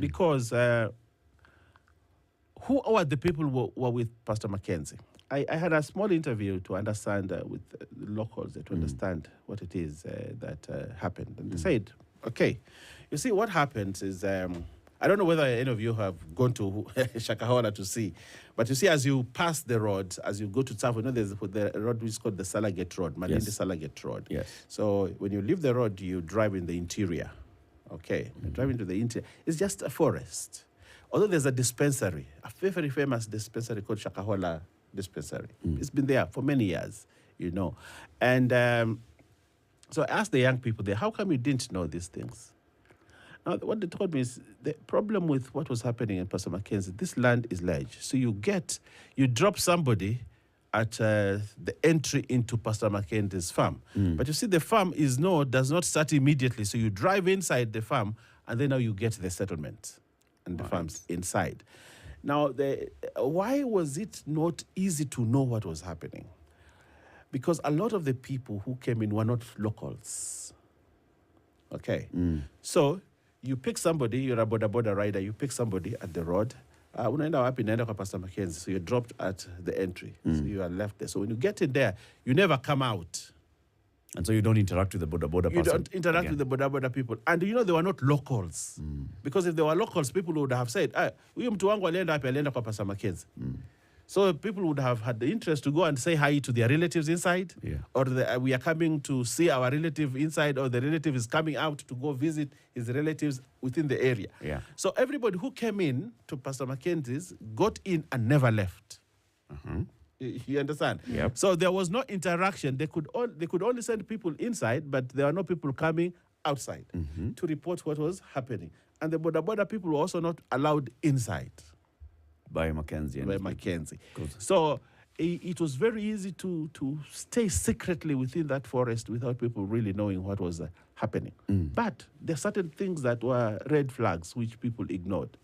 because who are the people who were with Pastor Mackenzie? I had a small interview to understand with locals to understand what it is that happened. And they said, okay, you see, what happens is, I don't know whether any of you have gone to Shakahola to see, but you see, as you pass the road, as you go to Tsavo, you know, there's the road which is called the Salagate Road, Malindi Salagate Road. Yes. So when you leave the road, you drive in the interior. Okay, you drive into the interior. It's just a forest. Although there's a dispensary, a very famous dispensary called Shakahola Dispensary. It's been there for many years, you know. And so I asked the young people there, how come you didn't know these things? Now, what they told me is the problem with what was happening in Pastor Mackenzie, this land is large. So you drop somebody at the entry into Pastor Mackenzie's farm. But you see, the farm does not start immediately. So you drive inside the farm, and then now you get the settlement and the farms inside. Now, why was it not easy to know what was happening? Because a lot of the people who came in were not locals. Okay. So you pick somebody, you're a boda rider, you pick somebody at the road. Unaenda wapi, naenda kwa Pastor Mackenzie. So you're dropped at the entry. So you are left there. So when you get in there, you never come out. And so you don't interact with the boda person. You don't interact with the boda people. And you know, they were not locals. Because if they were locals, people would have said, huyu mtu wangu alienda kwa Pastor Mackenzie. So people would have had the interest to go and say hi to their relatives inside. Or we are coming to see our relative inside, or the relative is coming out to go visit his relatives within the area. So everybody who came in to Pastor Mackenzie's got in and never left. You understand? So there was no interaction. They could only send people inside, but there are no people coming outside to report what was happening. And the boda people were also not allowed inside. By Mackenzie. So it was very easy to stay secretly within that forest without people really knowing what was happening. But there are certain things that were red flags which people ignored.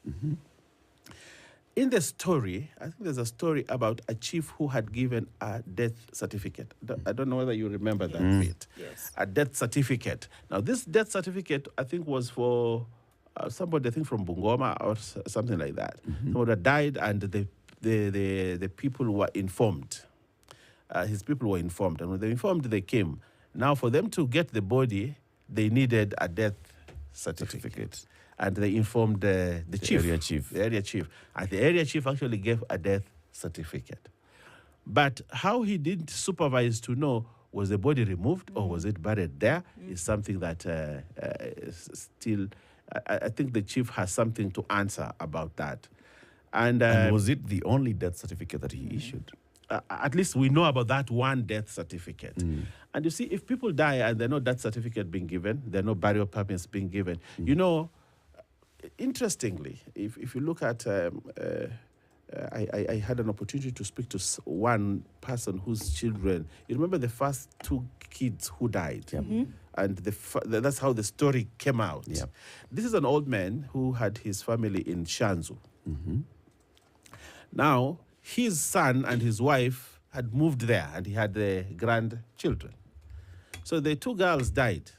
In the story, I think there's a story about a chief who had given a death certificate. I don't know whether you remember that bit. Yes. A death certificate. Now, this death certificate, I think, was for somebody, I think, from Bungoma or something like that. Somebody that died, and the people were informed. His people were informed. And when they were informed, they came. Now, for them to get the body, they needed a death certificate. And they informed the chief. Area chief. The area chief. And the area chief actually gave a death certificate. But how he didn't supervise to know, was the body removed or was it buried there, is something that still, I think the chief has something to answer about that. And was it the only death certificate that he issued? At least we know about that one death certificate. And you see, if people die and there's no death certificate being given, there are no burial permits being given, you know, interestingly, if you look at, I had an opportunity to speak to one person whose children, you remember the first two kids who died? And that's how the story came out. This is an old man who had his family in Shanzu. Now, his son and his wife had moved there, and he had grandchildren. So the two girls died.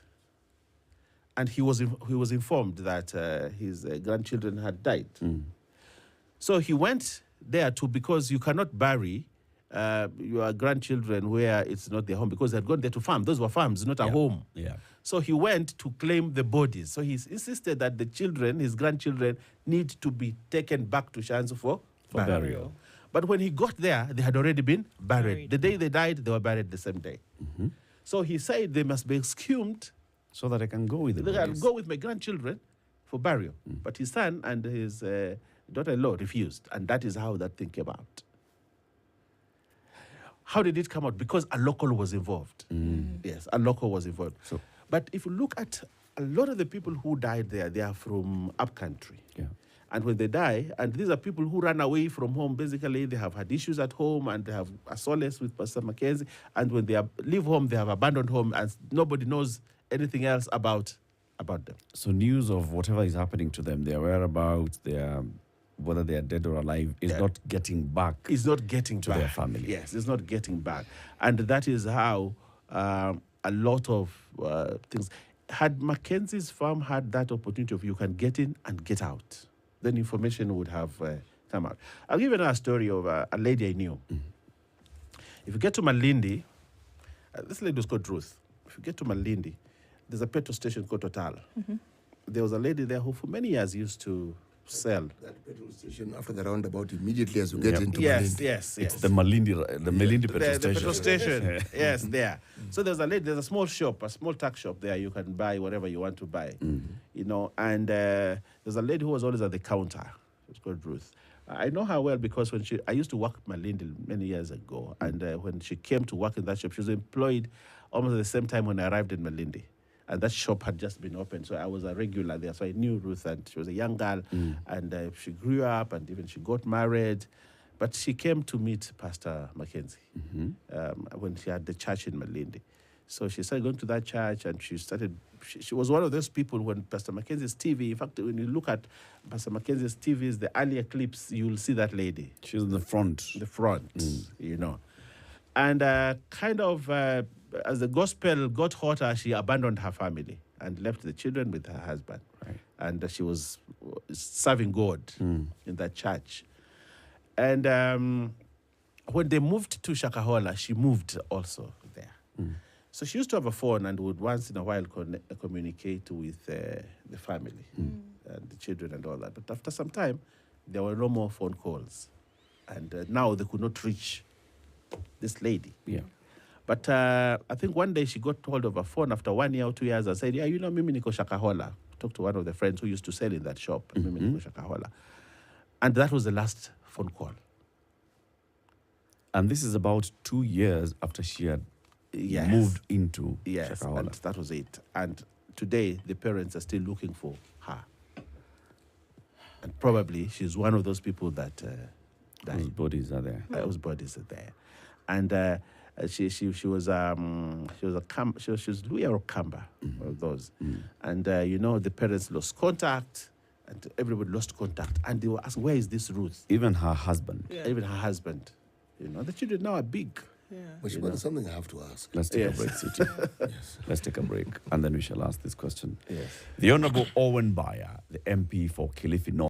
And he was informed that his grandchildren had died. So he went there because you cannot bury your grandchildren where it's not their home, because they had gone there to farm. Those were farms, not a home. So he went to claim the bodies. So he insisted that the children, his grandchildren, need to be taken back to Shanzu for burial. But when he got there, they had already been buried. The day they died, they were buried the same day. So he said they must be exhumed so that I can go with them. They can go with my grandchildren for burial. But his son and his daughter-in-law refused. And that is how that thing came out. How did it come out? Because a local was involved. Yes, a local was involved. But if you look at a lot of the people who died there, they are from upcountry. And when they die, and these are people who ran away from home, basically they have had issues at home and they have a solace with Pastor Mackenzie. And when they leave home, they have abandoned home and nobody knows anything else about them. So news of whatever is happening to them, their whereabouts, whether they are dead or alive, is not getting back. It's not getting to back. Their family. Yes, it's not getting back. And that is how a lot of things. had Mackenzie's farm had that opportunity of you can get in and get out, then information would have come out. I'll give you another story of a lady I knew. If you get to Malindi, this lady was called Ruth. If you get to Malindi, there's a petrol station called Total. There was a lady there who for many years used to sell. That petrol station after the roundabout, immediately as you get into Yes, Malindi. yes. It's the Malindi petrol The station. petrol station, yes, there. So there's a small shop, a small tax shop there. You can buy whatever you want to buy, you know. And there's a lady who was always at the counter. It's called Ruth. I know her well because I used to work at Malindi many years ago, and when she came to work in that shop, she was employed almost at the same time when I arrived in Malindi. And that shop had just been opened, so I was a regular there. So I knew Ruth, and she was a young girl, and she grew up, and even she got married. But she came to meet Pastor Mackenzie when she had the church in Malindi. So she started going to that church, and she was one of those people when Pastor Mackenzie's TV, in fact, when you look at Pastor Mackenzie's TVs, the earlier clips, you'll see that lady. She's in the front. The front, you know. And as the gospel got hotter, she abandoned her family and left the children with her husband. Right. And she was serving God in that church. And when they moved to Shakahola, she moved also there. So she used to have a phone and would once in a while communicate with the family and the children and all that. But after some time, there were no more phone calls. And now they could not reach this lady. Yeah. But I think one day she got hold of a phone after 1 year or 2 years and said, yeah, you know, mimi niko Shakahola. Talked to one of the friends who used to sell in that shop. Mimi niko Shakahola. And that was the last phone call. And this is about 2 years after she had moved into Shakahola. And that was it. And today, the parents are still looking for her. And probably she's one of those people that died. Whose bodies are there. Whose bodies are there. And she was Louis or Kamba, one of those. And you know, the parents lost contact, and everybody lost contact. And they were asking, where is this Ruth? Even her husband. Yeah. Even her husband. You know, the children now are big. Yeah. But something I have to ask. Let's take a break, City. Let's take a break, and then we shall ask this question. Yes. The Honorable Owen Baya, the MP for Kilifi North.